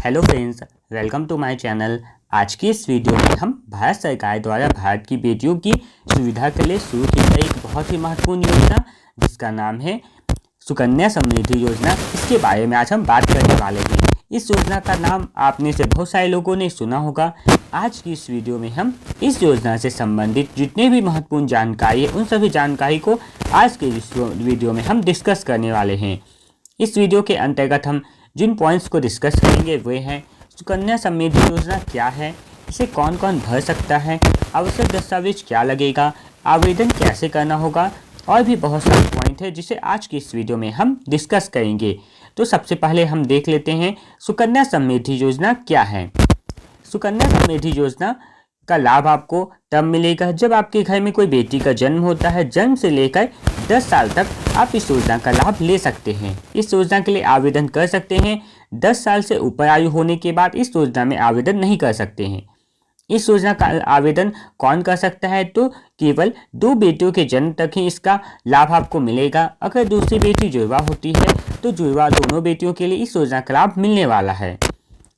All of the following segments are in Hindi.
Hello friends, welcome to my channel. आज की इस वीडियो में हम भारत सरकार द्वारा भारत की बेटियों की सुविधा के लिए शुरू की गई एक बहुत ही महत्वपूर्ण योजना जिसका नाम है सुकन्या समृद्धि योजना, इसके बारे में आज हम बात करने वाले हैं। इस योजना का नाम आपने से बहुत सारे लोगों ने सुना होगा। आज की इस वीडियो में हम इस योजना से संबंधित जितने भी महत्वपूर्ण जानकारी है उन सभी जानकारी को आज के इस वीडियो में हम डिस्कस करने वाले हैं। इस वीडियो के अंतर्गत हम जिन पॉइंट्स को डिस्कस करेंगे वे हैं सुकन्या समृद्धि योजना क्या है, इसे कौन कौन भर सकता है, आवश्यक दस्तावेज क्या लगेगा, आवेदन कैसे करना होगा और भी बहुत सारे पॉइंट है जिसे आज की इस वीडियो में हम डिस्कस करेंगे। तो सबसे पहले हम देख लेते हैं सुकन्या समृद्धि योजना क्या है। सुकन्या समृद्धि योजना का लाभ आपको तब मिलेगा जब आपके घर में कोई बेटी का जन्म होता है। जन्म से लेकर 10 साल तक आप इस योजना का लाभ ले सकते हैं। इस योजना के लिए आवेदन कर सकते हैं। 10 साल से ऊपर आयु होने के बाद इस योजना में आवेदन नहीं कर सकते हैं। इस योजना का आवेदन कौन कर सकता है? तो केवल 2 बेटियों के जन्म तक ही इसका लाभ आपको मिलेगा। अगर दूसरी बेटी जुड़वा होती है तो जुड़वा दोनों बेटियों के लिए इस योजना का लाभ मिलने वाला है।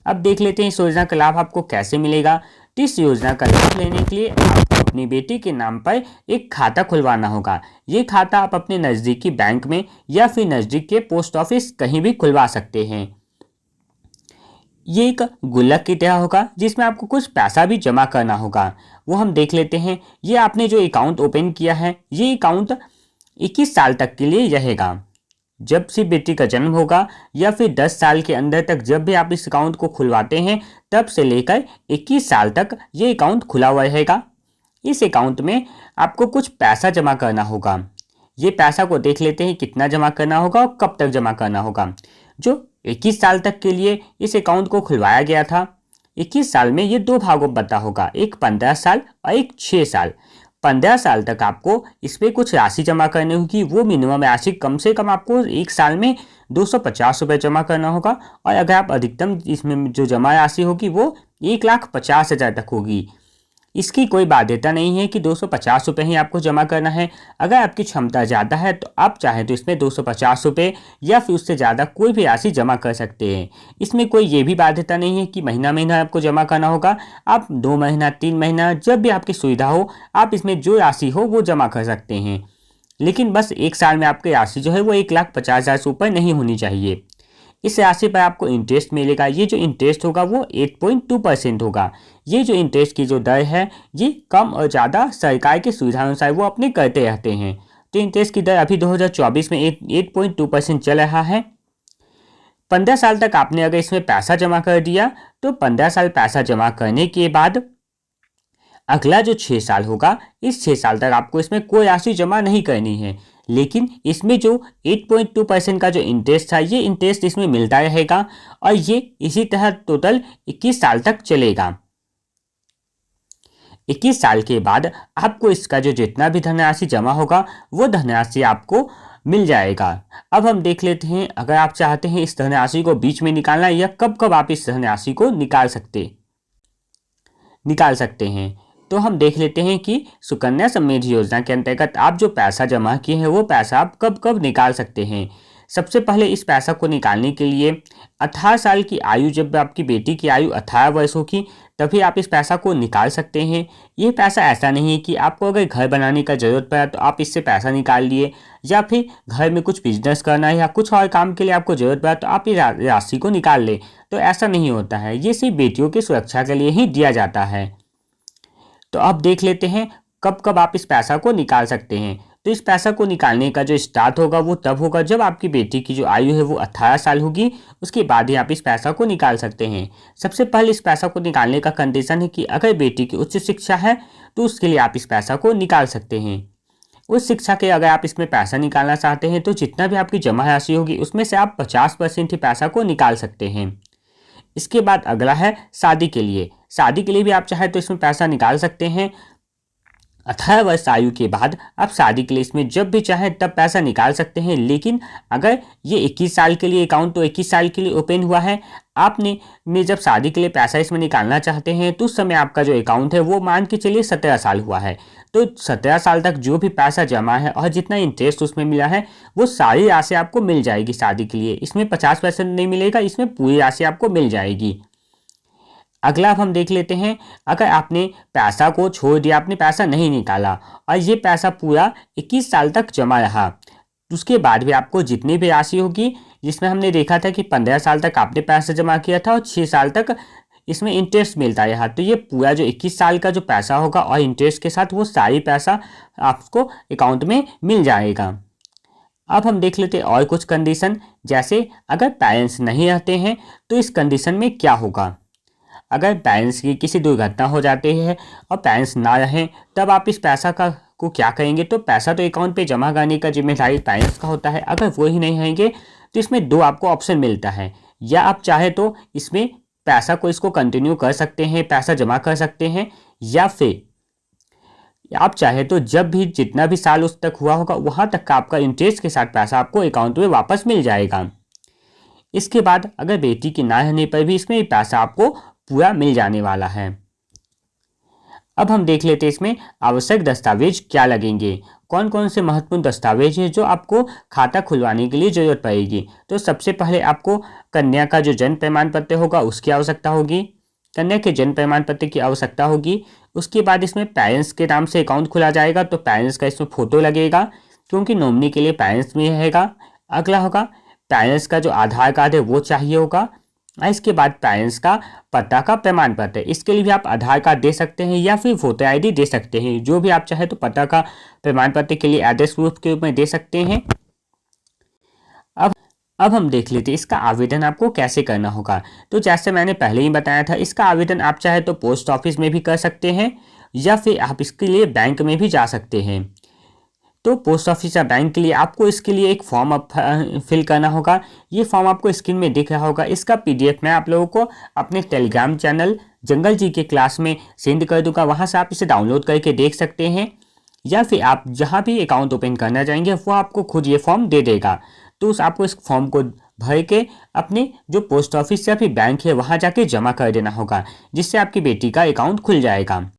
अब देख लेते हैं इस योजना का लाभ आपको कैसे मिलेगा। तो इस योजना का लाभ लेने के लिए आपको अपनी बेटी के नाम पर एक खाता खुलवाना होगा। ये खाता आप अपने नज़दीकी बैंक में या फिर नज़दीक के पोस्ट ऑफिस कहीं भी खुलवा सकते हैं। ये एक गुल्लक की तरह होगा जिसमें आपको कुछ पैसा भी जमा करना होगा, वो हम देख लेते हैं। ये आपने जो अकाउंट ओपन किया है ये अकाउंट 21 साल तक के लिए रहेगा। जब से बेटी का जन्म होगा या फिर 10 साल के अंदर तक जब भी आप इस अकाउंट को खुलवाते हैं तब से लेकर 21 साल तक ये अकाउंट खुला हुआ रहेगा। इस अकाउंट में आपको कुछ पैसा जमा करना होगा। ये पैसा को देख लेते हैं कितना जमा करना होगा और कब तक जमा करना होगा। जो 21 साल तक के लिए इस अकाउंट को खुलवाया गया था, 21 साल में ये 2 भागों में बटा होगा, एक 15 साल और एक 6 साल। 15 साल तक आपको इसमें कुछ राशि जमा करनी होगी। वो मिनिमम राशि कम से कम आपको एक साल में 250 रुपये जमा करना होगा और अगर आप अधिकतम इसमें जो जमा राशि होगी वो 1,50,000 तक होगी। इसकी कोई बाध्यता नहीं है कि 250 रुपये ही आपको जमा करना है। अगर आपकी क्षमता ज़्यादा है तो आप चाहें तो इसमें 250 रुपये या फिर उससे ज़्यादा कोई भी राशि जमा कर सकते हैं। इसमें कोई ये भी बाध्यता नहीं है कि महीना महीना आपको जमा करना होगा। आप 2 महीना 3 महीना जब भी आपकी सुविधा हो आप इसमें जो राशि हो वो जमा कर सकते हैं। लेकिन बस एक साल में आपकी राशि जो है वो 1,50,000 से ऊपर नहीं होनी चाहिए। इस राशि पर आपको इंटरेस्ट मिलेगा। ये जो इंटरेस्ट होगा वो 8.2% होगा। ये जो इंटरेस्ट की जो दर है ये कम और ज़्यादा सरकार की सुविधा अनुसार वो अपने करते रहते हैं। तो इंटरेस्ट की दर अभी 2024 में 8.2% चल रहा है। 15 साल तक आपने अगर इसमें पैसा जमा कर दिया तो 15 साल पैसा जमा करने के बाद अगला जो 6 साल होगा इस 6 साल तक आपको इसमें कोई राशि जमा नहीं करनी है। लेकिन इसमें जो 8.2% का जो इंटरेस्ट था ये इंटरेस्ट इसमें मिलता रहेगा और ये इसी तरह टोटल 21 साल तक चलेगा। 21 साल के बाद आपको इसका जो जितना भी धनराशि जमा होगा वो धनराशि आपको मिल जाएगा। अब हम देख लेते हैं अगर आप चाहते हैं इस धनराशि को बीच में निकालना या कब कब आप इस धनराशि को निकाल सकते हैं। तो हम देख लेते हैं कि सुकन्या समृद्धि योजना के अंतर्गत आप जो पैसा जमा किए हैं वो पैसा आप कब कब निकाल सकते हैं। सबसे पहले इस पैसा को निकालने के लिए 18 साल की आयु, जब आपकी बेटी की आयु 18 वर्ष होगी तभी आप इस पैसा को निकाल सकते हैं। ये पैसा ऐसा नहीं है कि आपको अगर घर बनाने का ज़रूरत पड़ा तो आप इससे पैसा निकाल लिए या फिर घर में कुछ बिजनेस करना है या कुछ और काम के लिए आपको ज़रूरत पड़ा तो आप ये राशि को निकाल लें। तो ऐसा नहीं होता है। ये सिर्फ बेटियों की सुरक्षा के लिए ही दिया जाता है। तो अब देख लेते हैं कब कब आप इस पैसा को निकाल सकते हैं। तो इस पैसा को निकालने का जो स्टार्ट होगा वो तब होगा जब आपकी बेटी की जो आयु है वो 18 साल होगी। उसके बाद ही आप इस पैसा को निकाल सकते हैं। सबसे पहले इस पैसा को निकालने का कंडीशन है कि अगर बेटी की उच्च शिक्षा है तो उसके लिए आप इस पैसा को निकाल सकते हैं। उस शिक्षा के अगर आप इसमें पैसा निकालना चाहते हैं तो जितना भी आपकी जमा राशि होगी उसमें से आप 50% ही पैसा को निकाल सकते हैं। इसके बाद अगला है शादी के लिए। शादी के लिए भी आप चाहे तो इसमें पैसा निकाल सकते हैं। 18 वर्ष आयु के बाद आप शादी के लिए इसमें जब भी चाहें तब पैसा निकाल सकते हैं। लेकिन अगर ये 21 साल के लिए अकाउंट तो 21 साल के लिए ओपन हुआ है, आपने में जब शादी के लिए पैसा इसमें निकालना चाहते हैं तो उस समय आपका जो अकाउंट है वो मान के चलिए 17 साल हुआ है। तो 17 साल तक जो भी पैसा जमा है और जितना इंटरेस्ट उसमें मिला है वो सारी राशि आपको मिल जाएगी शादी के लिए। इसमें 50% नहीं मिलेगा, इसमें पूरी राशि आपको मिल जाएगी। अगला अब हम देख लेते हैं, अगर आपने पैसा को छोड़ दिया, आपने पैसा नहीं निकाला और ये पैसा पूरा 21 साल तक जमा रहा, उसके बाद भी आपको जितनी भी राशि होगी, जिसमें हमने देखा था कि 15 साल तक आपने पैसा जमा किया था और 6 साल तक इसमें इंटरेस्ट मिलता रहा, तो ये पूरा जो 21 साल का जो पैसा होगा और इंटरेस्ट के साथ वो सारी पैसा आपको अकाउंट में मिल जाएगा। अब हम देख लेते हैं और कुछ कंडीशन, जैसे अगर पेरेंट्स नहीं रहते हैं तो इस कंडीशन में क्या होगा। अगर पेरेंट्स की किसी दुर्घटना हो जाती है और पेरेंट्स ना रहें तब आप इस पैसा को क्या करेंगे, तो पैसा तो अकाउंट पे जमा करने का जिम्मेदारी पेरेंट्स का होता है। अगर वो ही नहीं रहेंगे तो इसमें दो आपको ऑप्शन मिलता है, या आप चाहे तो इसमें पैसा को इसको कंटिन्यू कर सकते हैं, पैसा जमा कर सकते हैं, या फिर आप चाहे तो जब भी जितना भी साल उस तक हुआ होगा वहाँ तक का आपका इंटरेस्ट के साथ पैसा आपको अकाउंट में वापस मिल जाएगा। इसके बाद अगर बेटी के ना रहने पर भी इसमें पैसा आपको पूरा मिल जाने वाला है। अब हम देख लेते हैं इसमें आवश्यक दस्तावेज क्या लगेंगे, कौन कौन से महत्वपूर्ण दस्तावेज हैं जो आपको खाता खुलवाने के लिए जरूरत पड़ेगी। तो सबसे पहले आपको कन्या का जो जन्म प्रमाण पत्र होगा उसकी आवश्यकता होगी, कन्या के जन्म प्रमाण पत्र की आवश्यकता होगी। उसके बाद इसमें पेरेंट्स के नाम से अकाउंट खुला जाएगा तो पेरेंट्स का इसमें फोटो लगेगा, क्योंकि नॉमिनी के लिए पेरेंट्स में रहेगा। अगला होगा पेरेंट्स का जो आधार कार्ड है वो चाहिए होगा। इसके बाद पेरेंट्स का पता का प्रमाण पत्र, इसके लिए भी आप आधार कार्ड दे सकते हैं या फिर वोटर आईडी दे सकते हैं, जो भी आप चाहे तो पता का प्रमाण पत्र के लिए एड्रेस प्रूफ के रूप में दे सकते हैं। अब हम देख लेते हैं इसका आवेदन आपको कैसे करना होगा। तो जैसे मैंने पहले ही बताया था, इसका आवेदन आप चाहे तो पोस्ट ऑफिस में भी कर सकते हैं या फिर आप इसके लिए बैंक में भी जा सकते हैं। तो पोस्ट ऑफिस या बैंक के लिए आपको इसके लिए एक फॉर्म आप फिल करना होगा। ये फॉर्म आपको स्क्रीन में दिख रहा होगा, इसका PDF मैं आप लोगों को अपने टेलीग्राम चैनल जंगल जी के क्लास में सेंड कर दूंगा, वहाँ से आप इसे डाउनलोड करके देख सकते हैं, या फिर आप जहाँ भी अकाउंट ओपन करना चाहेंगे वो आपको खुद ये फॉर्म दे देगा। तो आपको इस फॉर्म को भर के अपने जो पोस्ट ऑफिस या फिर बैंक है वहाँ जाके जमा कर देना होगा, जिससे आपकी बेटी का अकाउंट खुल जाएगा।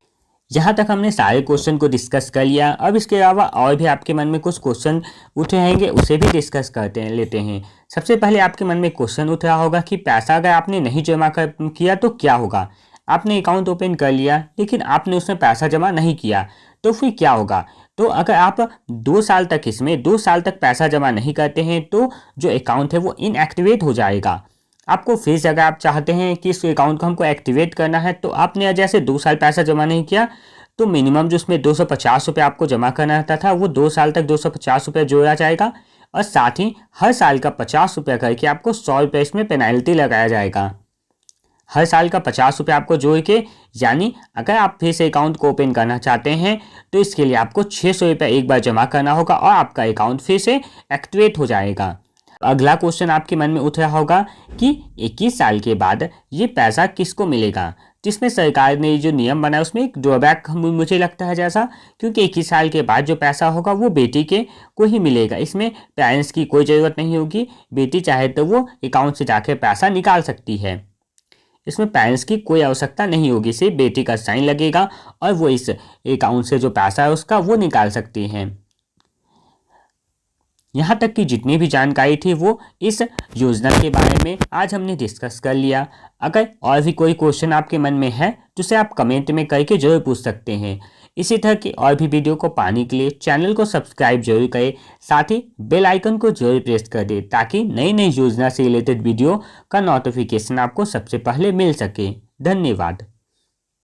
यहाँ तक हमने सारे क्वेश्चन को डिस्कस कर लिया। अब इसके अलावा और भी आपके मन में कुछ क्वेश्चन उठ रहेंगे, उसे भी डिस्कस लेते हैं। सबसे पहले आपके मन में क्वेश्चन उठ रहा होगा कि पैसा अगर आपने नहीं जमा किया तो क्या होगा। आपने अकाउंट ओपन कर लिया लेकिन आपने उसमें पैसा जमा नहीं किया तो फिर क्या होगा। तो अगर आप 2 साल तक इसमें 2 साल तक पैसा जमा नहीं करते हैं तो जो अकाउंट है वो इनएक्टिवेट हो जाएगा। आपको फिर से अगर आप चाहते हैं कि इस अकाउंट को हमको एक्टिवेट करना है तो आपने जैसे 2 साल पैसा जमा नहीं किया तो मिनिमम जो उसमें 250 रुपये आपको जमा करना रहता था वो 2 साल तक 250 रुपये जोड़ा जाएगा, और साथ ही हर साल का 50 रुपये करके आपको 100 रुपये इसमें पेनल्टी लगाया जाएगा। हर साल का 50 रुपये आपको जोड़ के, यानी अगर आप फिर से अकाउंट को ओपन करना चाहते हैं तो इसके लिए आपको 600 रुपये एक बार जमा करना होगा और आपका अकाउंट फिर से एक्टिवेट हो जाएगा। अगला क्वेश्चन आपके मन में उठ रहा होगा कि 21 साल के बाद ये पैसा किसको मिलेगा। जिसमें सरकार ने जो नियम बनाया उसमें एक ड्रॉबैक मुझे लगता है जैसा, क्योंकि 21 साल के बाद जो पैसा होगा वो बेटी के को ही मिलेगा। इसमें पेरेंट्स की कोई ज़रूरत नहीं होगी, बेटी चाहे तो वो अकाउंट से जाकर पैसा निकाल सकती है। इसमें पेरेंट्स की कोई आवश्यकता नहीं होगी, सिर्फ बेटी का साइन लगेगा और वो इस अकाउंट से जो पैसा है उसका वो निकाल सकती हैं। यहाँ तक कि जितनी भी जानकारी थी वो इस योजना के बारे में आज हमने डिस्कस कर लिया। अगर और भी कोई क्वेश्चन आपके मन में है तो उसे आप कमेंट में करके जरूर पूछ सकते हैं। इसी तरह की और भी वीडियो को पाने के लिए चैनल को सब्सक्राइब जरूर करें, साथ ही बेल आइकन को जरूर प्रेस कर दें ताकि नई नई योजना से रिलेटेड वीडियो का नोटिफिकेशन आपको सबसे पहले मिल सके। धन्यवाद।